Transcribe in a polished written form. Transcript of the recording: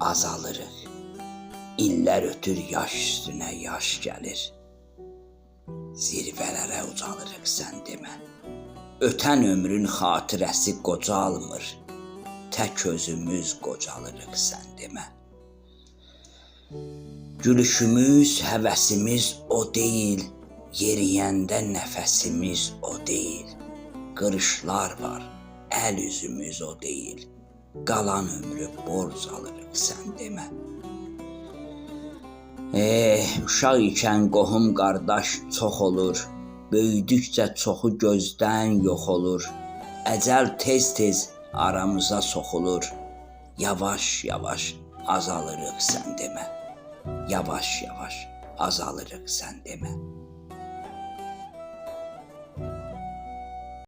azalırıq. İllər ötür yaş üstünə yaş gəlir. Zirvələrə ucalırıq sən demə. Ötən ömrün xatirəsi qocalmır. Tək özümüz qocalırıq sən demə. Gülüşümüz, həvəsimiz o deyil. Yeriyəndə nəfəsimiz o deyil. Qırışlar var, əl üzümüz o deyil. Qalan ömrü borc alırıq sən demə. Uşaq ikən qohum qardaş çox olur. Böyüdükcə çoxu gözdən yox olur. Əcəl tez-tez aramıza soxulur. Yavaş-yavaş azalırıq sən demə. Yavaş-yavaş azalırıq sən demə.